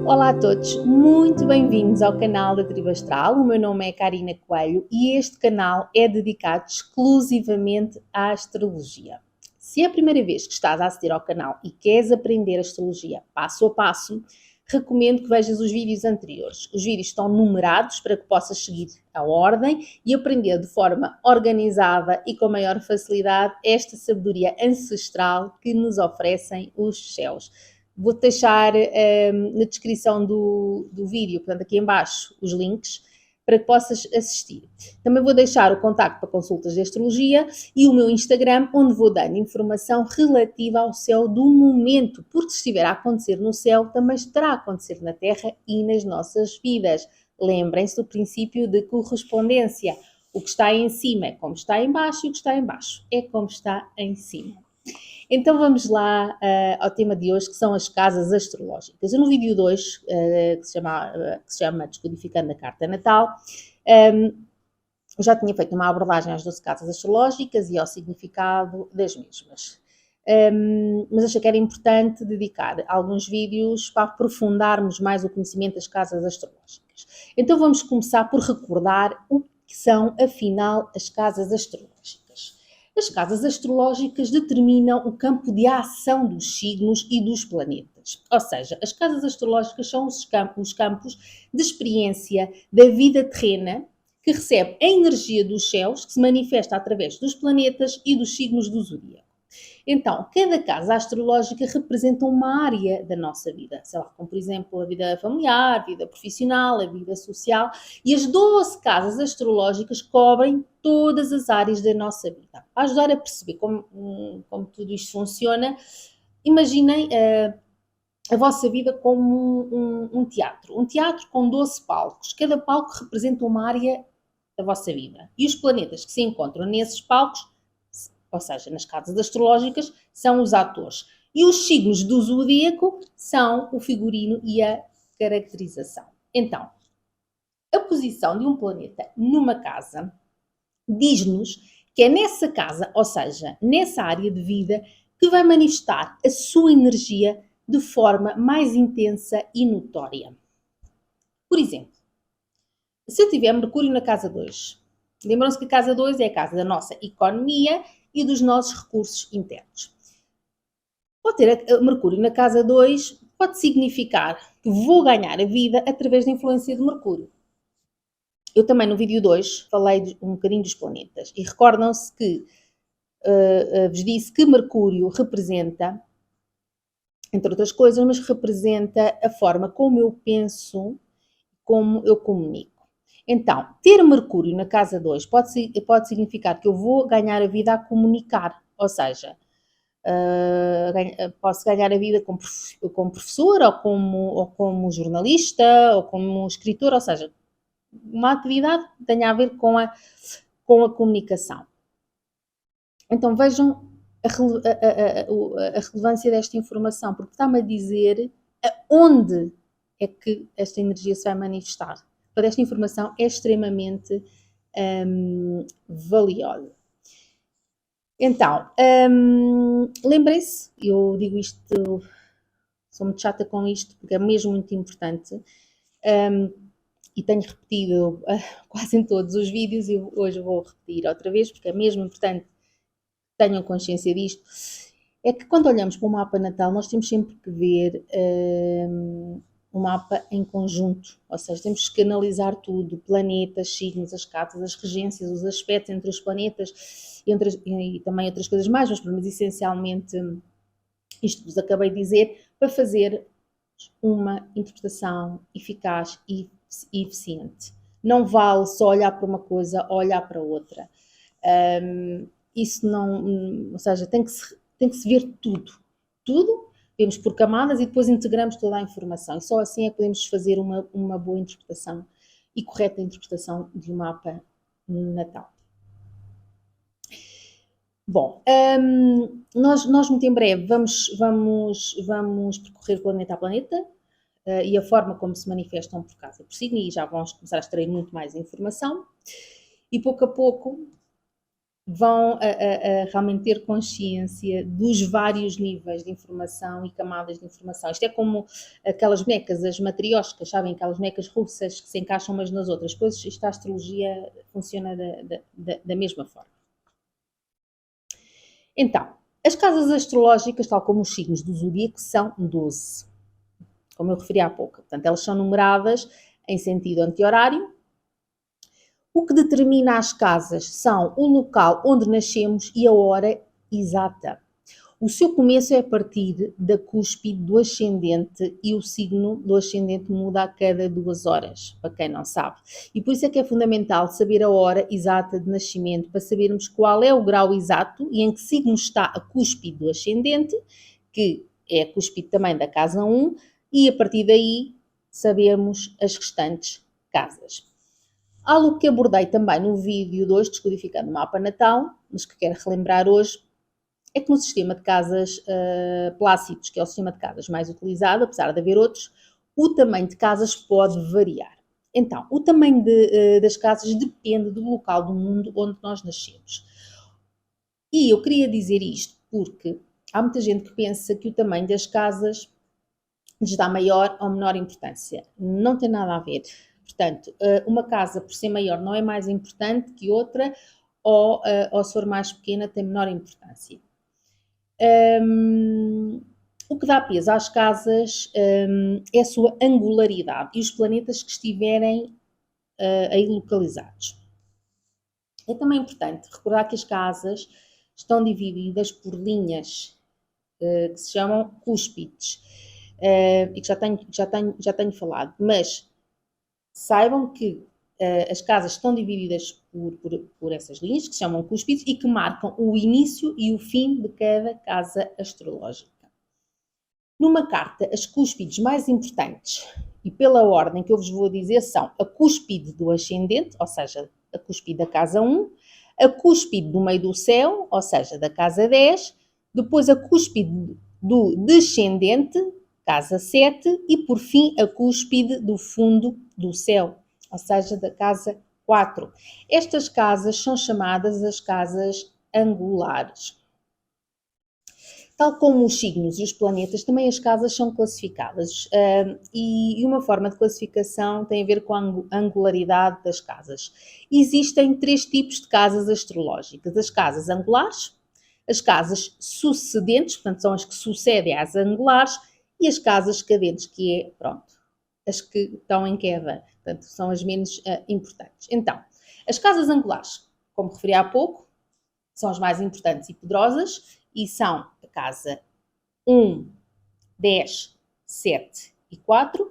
Olá a todos, muito bem-vindos ao canal da Tribo Astral. O meu nome é Karina Coelho e este canal é dedicado exclusivamente à astrologia. Se é a primeira vez que estás a aceder ao canal e queres aprender astrologia passo a passo, recomendo que vejas os vídeos anteriores. Os vídeos estão numerados para que possas seguir a ordem e aprender de forma organizada e com maior facilidade esta sabedoria ancestral que nos oferecem os céus. Vou-te deixar na descrição do vídeo, portanto aqui em baixo, os links para que possas assistir. Também vou deixar o contacto para consultas de astrologia e o meu Instagram, onde vou dando informação relativa ao céu do momento, porque se estiver a acontecer no céu, também estará a acontecer na Terra e nas nossas vidas. Lembrem-se do princípio de correspondência. O que está em cima é como está em baixo e o que está em baixo é como está em cima. Então vamos lá ao tema de hoje, que são as casas astrológicas. Eu no vídeo 2, que se chama Descodificando a Carta Natal, eu já tinha feito uma abordagem às 12 casas astrológicas e ao significado das mesmas. Mas achei que era importante dedicar alguns vídeos para aprofundarmos mais o conhecimento das casas astrológicas. Então vamos começar por recordar o que são, afinal, as casas astrológicas. As casas astrológicas determinam o campo de ação dos signos e dos planetas. Ou seja, as casas astrológicas são os campos de experiência da vida terrena que recebe a energia dos céus, que se manifesta através dos planetas e dos signos do zodíaco. Então, cada casa astrológica representa uma área da nossa vida, sei lá, como por exemplo a vida familiar, a vida profissional, a vida social, e as 12 casas astrológicas cobrem todas as áreas da nossa vida. Para ajudar a perceber como tudo isto funciona, imaginem a vossa vida como um teatro com 12 palcos. Cada palco representa uma área da vossa vida. E os planetas que se encontram nesses palcos, ou seja, nas casas astrológicas, são os atores. E os signos do zodíaco são o figurino e a caracterização. Então, a posição de um planeta numa casa diz-nos que é nessa casa, ou seja, nessa área de vida, que vai manifestar a sua energia de forma mais intensa e notória. Por exemplo, se eu tiver Mercúrio na casa 2, lembram-se que a casa 2 é a casa da nossa economia e dos nossos recursos internos. Pode ter Mercúrio na casa 2, pode significar que vou ganhar a vida através da influência de Mercúrio. Eu também no vídeo 2 falei um bocadinho dos planetas e recordam-se que vos disse que Mercúrio representa, entre outras coisas, mas representa a forma como eu penso, como eu comunico. Então, ter Mercúrio na casa 2 pode significar que eu vou ganhar a vida a comunicar, ou seja, posso ganhar a vida como professor, ou como jornalista, ou como escritor, ou seja, uma atividade que tenha a ver com a comunicação. Então vejam a relevância desta informação, porque está-me a dizer aonde é que esta energia se vai manifestar. Toda esta informação é extremamente valiosa. Então, lembrem-se, eu digo isto, sou muito chata com isto, porque é mesmo muito importante, e tenho repetido quase em todos os vídeos, e hoje vou repetir outra vez, porque é mesmo importante que tenham consciência disto, é que quando olhamos para o mapa natal, nós temos sempre que ver o mapa em conjunto, ou seja, temos que analisar tudo, planetas, signos, as casas, as regências, os aspectos entre os planetas e também outras coisas mais, mas essencialmente isto que vos acabei de dizer, para fazer uma interpretação eficaz e eficiente. Não vale só olhar para uma coisa, olhar para outra. Isso não, ou seja, tem que se ver tudo, vemos por camadas e depois integramos toda a informação. E só assim é que podemos fazer uma boa interpretação e correta interpretação de um mapa natal. Bom, nós muito em breve vamos percorrer planeta a planeta e a forma como se manifestam por casa por signo, e já vamos começar a extrair muito mais informação. E pouco a pouco vão a realmente ter consciência dos vários níveis de informação e camadas de informação. Isto é como aquelas bonecas, as matrioscas, sabem? Aquelas bonecas russas que se encaixam umas nas outras. Pois isto a astrologia funciona da mesma forma. Então, as casas astrológicas, tal como os signos do zodíaco, são 12, como eu referi há pouco. Portanto, elas são numeradas em sentido anti-horário. O que determina as casas são o local onde nascemos e a hora exata. O seu começo é a partir da cúspide do ascendente e o signo do ascendente muda a cada 2 horas, para quem não sabe. E por isso é que é fundamental saber a hora exata de nascimento, para sabermos qual é o grau exato e em que signo está a cúspide do ascendente, que é a cúspide também da casa 1, e a partir daí sabermos as restantes casas. Algo que abordei também no vídeo de hoje, Descodificando o Mapa Natal, mas que quero relembrar hoje, é que no sistema de casas Plácidos, que é o sistema de casas mais utilizado, apesar de haver outros, o tamanho de casas pode variar. Então, o tamanho das casas depende do local do mundo onde nós nascemos. E eu queria dizer isto porque há muita gente que pensa que o tamanho das casas lhes dá maior ou menor importância. Não tem nada a ver. Portanto, uma casa por ser maior não é mais importante que outra, ou se for mais pequena tem menor importância. O que dá peso às casas é a sua angularidade e os planetas que estiverem aí localizados. É também importante recordar que as casas estão divididas por linhas que se chamam cúspides e que já tenho falado, mas saibam que as casas estão divididas por essas linhas, que se chamam cúspides, e que marcam o início e o fim de cada casa astrológica. Numa carta, as cúspides mais importantes, e pela ordem que eu vos vou dizer, são a cúspide do ascendente, ou seja, a cúspide da casa 1, a cúspide do meio do céu, ou seja, da casa 10, depois a cúspide do descendente, casa 7, e por fim a cúspide do fundo do céu, ou seja, da casa 4. Estas casas são chamadas as casas angulares. Tal como os signos e os planetas, também as casas são classificadas e uma forma de classificação tem a ver com a angularidade das casas. Existem 3 tipos de casas astrológicas: as casas angulares, as casas sucedentes, portanto são as que sucedem às angulares, e as casas cadentes, que é, as que estão em queda, portanto, são as menos importantes. Então, as casas angulares, como referi há pouco, são as mais importantes e poderosas e são a casa 1, 10, 7 e 4,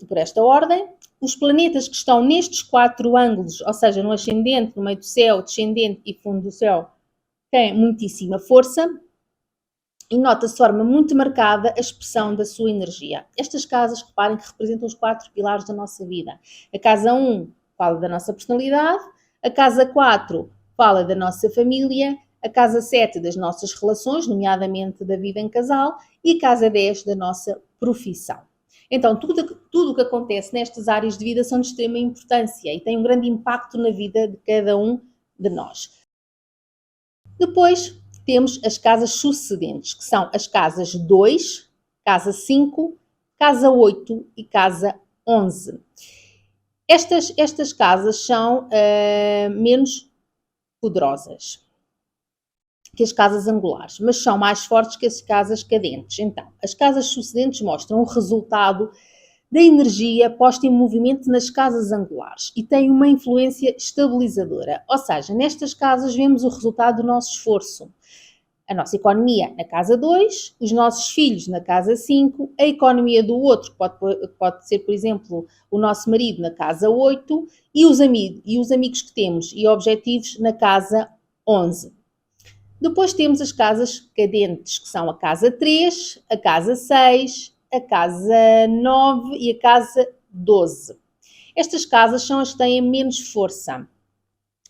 por esta ordem. Os planetas que estão nestes 4 ângulos, ou seja, no ascendente, no meio do céu, descendente e fundo do céu, têm muitíssima força. E nota-se de forma muito marcada a expressão da sua energia. Estas casas, reparem que representam os 4 pilares da nossa vida. A casa 1 fala da nossa personalidade, a casa 4 fala da nossa família, a casa 7 das nossas relações, nomeadamente da vida em casal, e a casa 10 da nossa profissão. Então, tudo o que acontece nestas áreas de vida são de extrema importância e tem um grande impacto na vida de cada um de nós. Depois, temos as casas sucedentes, que são as casas 2, casa 5, casa 8 e casa 11. Estas casas são menos poderosas que as casas angulares, mas são mais fortes que as casas cadentes. Então, as casas sucedentes mostram o resultado da energia posta em movimento nas casas angulares e têm uma influência estabilizadora. Ou seja, nestas casas vemos o resultado do nosso esforço. A nossa economia na casa 2, os nossos filhos na casa 5, a economia do outro, pode ser, por exemplo, o nosso marido na casa 8 e os amigos que temos e objetivos na casa 11. Depois temos as casas cadentes, que são a casa 3, a casa 6, a casa 9 e a casa 12. Estas casas são as que têm menos força,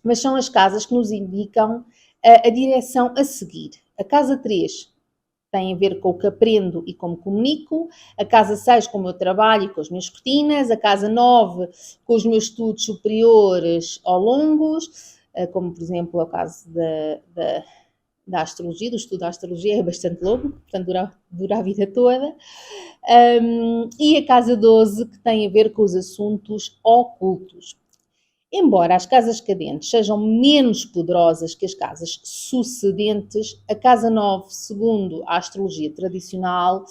mas são as casas que nos indicam a direção a seguir. A casa 3 tem a ver com o que aprendo e como comunico. A casa 6 com o meu trabalho e com as minhas rotinas. A casa 9 com os meus estudos superiores ou longos, como por exemplo é o caso da astrologia, do estudo da astrologia, é bastante longo, portanto dura a vida toda. E a casa 12 que tem a ver com os assuntos ocultos. Embora as casas cadentes sejam menos poderosas que as casas sucedentes, a casa 9, segundo a astrologia tradicional,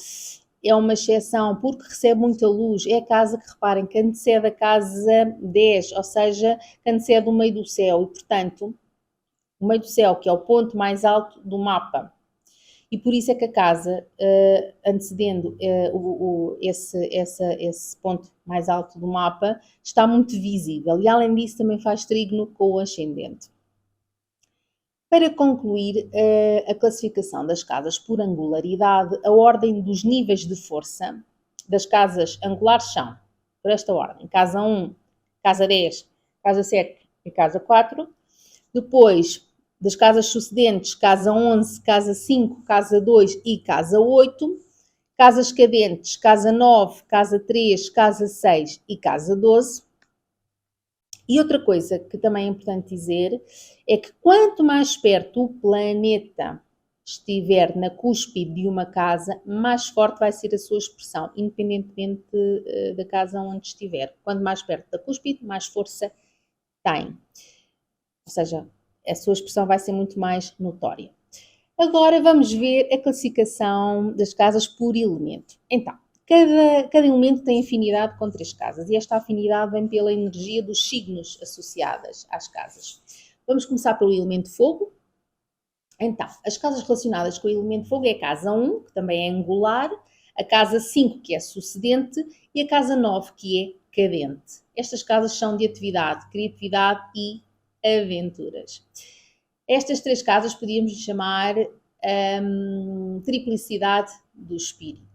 é uma exceção porque recebe muita luz. É a casa que, reparem, que antecede a casa 10, ou seja, que antecede o meio do céu e, portanto, o meio do céu, que é o ponto mais alto do mapa. E por isso é que a casa, antecedendo esse ponto mais alto do mapa, está muito visível. E além disso também faz trígono com o ascendente. Para concluir a classificação das casas por angularidade, a ordem dos níveis de força das casas angulares são, por esta ordem, casa 1, casa 10, casa 7 e casa 4. Depois, das casas sucedentes, casa 11, casa 5, casa 2 e casa 8. Casas cadentes, casa 9, casa 3, casa 6 e casa 12. E outra coisa que também é importante dizer é que quanto mais perto o planeta estiver na cúspide de uma casa, mais forte vai ser a sua expressão, independentemente da casa onde estiver. Quanto mais perto da cúspide, mais força tem. Ou seja, a sua expressão vai ser muito mais notória. Agora vamos ver a classificação das casas por elemento. Então, cada elemento tem afinidade com 3 casas e esta afinidade vem pela energia dos signos associadas às casas. Vamos começar pelo elemento fogo. Então, as casas relacionadas com o elemento fogo é a casa 1, que também é angular, a casa 5, que é sucedente, e a casa 9, que é cadente. Estas casas são de atividade, criatividade e aventuras. Estas 3 casas podíamos chamar triplicidade do espírito.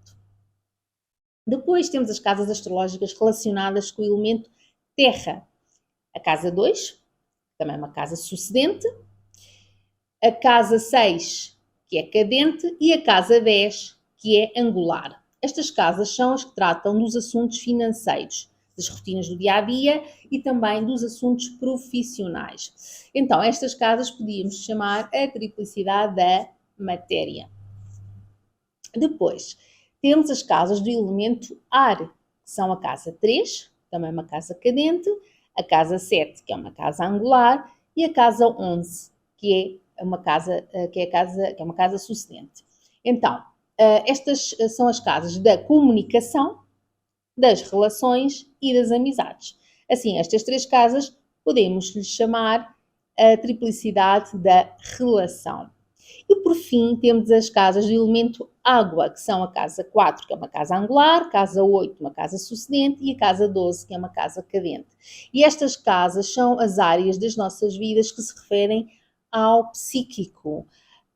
Depois temos as casas astrológicas relacionadas com o elemento terra. A casa 2, também é uma casa sucedente, a casa 6, que é cadente, e a casa 10, que é angular. Estas casas são as que tratam dos assuntos financeiros, das rotinas do dia-a-dia e também dos assuntos profissionais. Então, estas casas podíamos chamar a triplicidade da matéria. Depois, temos as casas do elemento ar, que são a casa 3, também uma casa cadente, a casa 7, que é uma casa angular, e a casa 11, que é uma casa sucedente. Então, estas são as casas da comunicação, das relações e das amizades. Assim, estas 3 casas podemos lhes chamar a triplicidade da relação. E por fim, temos as casas do elemento água, que são a casa 4, que é uma casa angular, casa 8, uma casa sucedente, e a casa 12, que é uma casa cadente. E estas casas são as áreas das nossas vidas que se referem ao psíquico,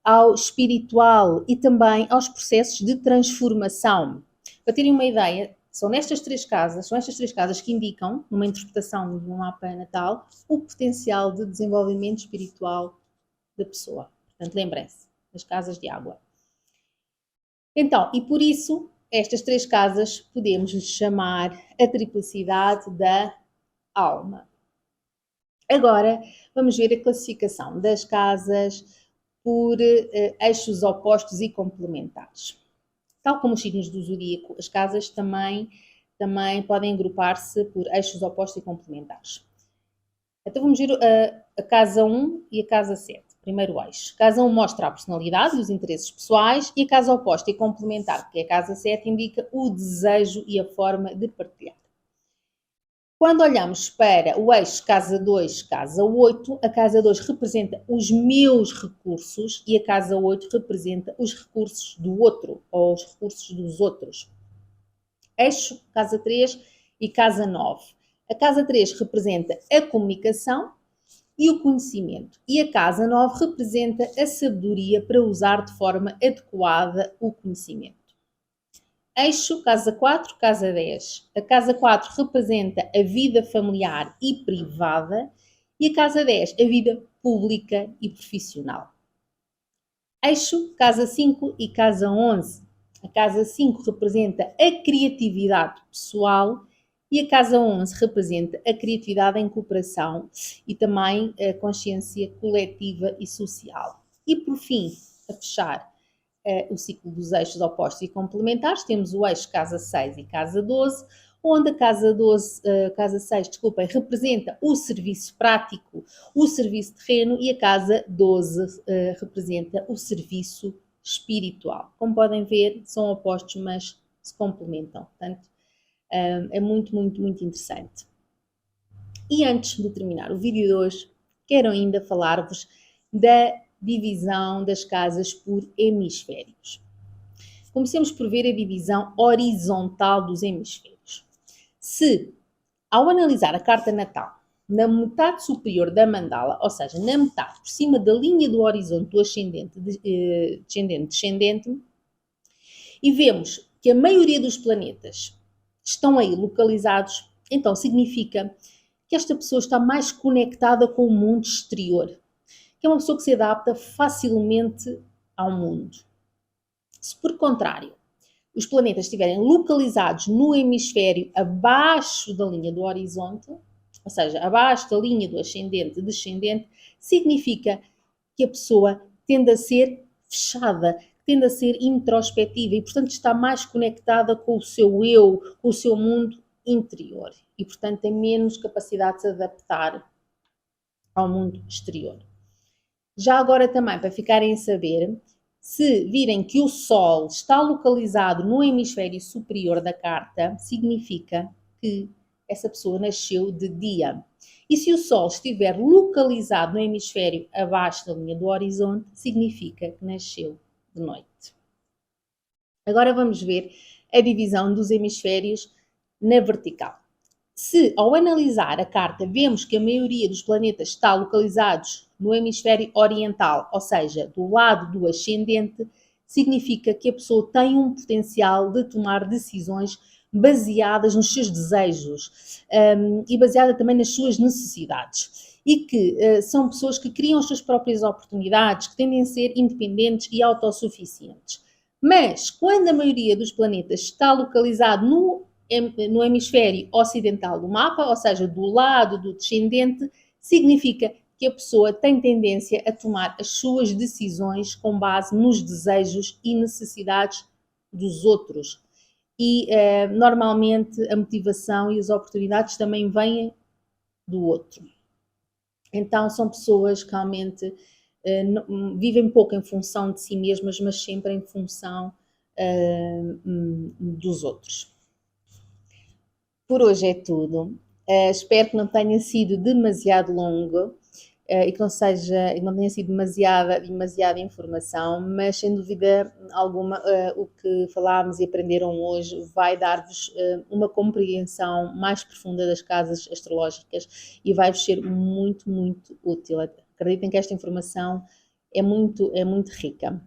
ao espiritual e também aos processos de transformação. Para terem uma ideia, são estas 3 casas que indicam, numa interpretação de um mapa natal, o potencial de desenvolvimento espiritual da pessoa. Portanto, lembrem-se, das casas de água. Então, e por isso, estas 3 casas podemos lhes chamar a triplicidade da alma. Agora, vamos ver a classificação das casas por eixos opostos e complementares. Tal como os signos do zodíaco, as casas também podem agrupar-se por eixos opostos e complementares. Então vamos ver a casa 1 e a casa 7. Primeiro eixo. Casa 1 mostra a personalidade e os interesses pessoais e a casa oposta e complementar, que é a casa 7, indica o desejo e a forma de partilhar. Quando olhamos para o eixo casa 2, casa 8, a casa 2 representa os meus recursos e a casa 8 representa os recursos do outro ou os recursos dos outros. Eixo casa 3 e casa 9. A casa 3 representa a comunicação e o conhecimento e a casa 9 representa a sabedoria para usar de forma adequada o conhecimento. Eixo, casa 4, casa 10. A casa 4 representa a vida familiar e privada e a casa 10 a vida pública e profissional. Eixo, casa 5 e casa 11. A casa 5 representa a criatividade pessoal e a casa 11 representa a criatividade em cooperação e também a consciência coletiva e social. E por fim, a fechar o ciclo dos eixos opostos e complementares, temos o eixo casa 6 e casa 12, onde a casa 6, desculpem, representa o serviço prático, o serviço terreno, e a casa 12 representa o serviço espiritual. Como podem ver, são opostos, mas se complementam. Portanto, é muito, muito, muito interessante. E antes de terminar o vídeo de hoje, quero ainda falar-vos da divisão das casas por hemisférios. Comecemos por ver a divisão horizontal dos hemisférios. Se, ao analisar a carta natal, na metade superior da mandala, ou seja, na metade por cima da linha do horizonte do ascendente, descendente, e vemos que a maioria dos planetas estão aí localizados, então significa que esta pessoa está mais conectada com o mundo exterior, que é uma pessoa que se adapta facilmente ao mundo. Se, por contrário, os planetas estiverem localizados no hemisfério abaixo da linha do horizonte, ou seja, abaixo da linha do ascendente descendente, significa que a pessoa tende a ser fechada, tende a ser introspectiva e, portanto, está mais conectada com o seu eu, com o seu mundo interior e, portanto, tem menos capacidade de se adaptar ao mundo exterior. Já agora também, para ficarem a saber, se virem que o Sol está localizado no hemisfério superior da carta, significa que essa pessoa nasceu de dia. E se o Sol estiver localizado no hemisfério abaixo da linha do horizonte, significa que nasceu de noite. Agora vamos ver a divisão dos hemisférios na vertical. Se, ao analisar a carta, vemos que a maioria dos planetas está localizados no hemisfério oriental, ou seja, do lado do ascendente, significa que a pessoa tem um potencial de tomar decisões baseadas nos seus desejos e baseada também nas suas necessidades. E que são pessoas que criam as suas próprias oportunidades, que tendem a ser independentes e autossuficientes. Mas, quando a maioria dos planetas está localizado no hemisfério ocidental do mapa, ou seja, do lado do descendente, significa que a pessoa tem tendência a tomar as suas decisões com base nos desejos e necessidades dos outros. E normalmente a motivação e as oportunidades também vêm do outro. Então são pessoas que realmente vivem pouco em função de si mesmas, mas sempre em função dos outros. Por hoje é tudo. Espero que não tenha sido demasiado longo e que não tenha sido demasiada informação, mas sem dúvida alguma o que falámos e aprenderam hoje vai dar-vos uma compreensão mais profunda das casas astrológicas e vai-vos ser muito, muito útil. Acreditem que esta informação é muito rica.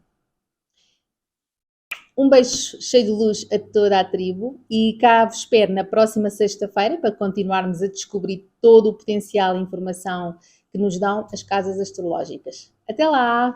Um beijo cheio de luz a toda a tribo e cá vos espero na próxima sexta-feira para continuarmos a descobrir todo o potencial e informação que nos dão as casas astrológicas. Até lá!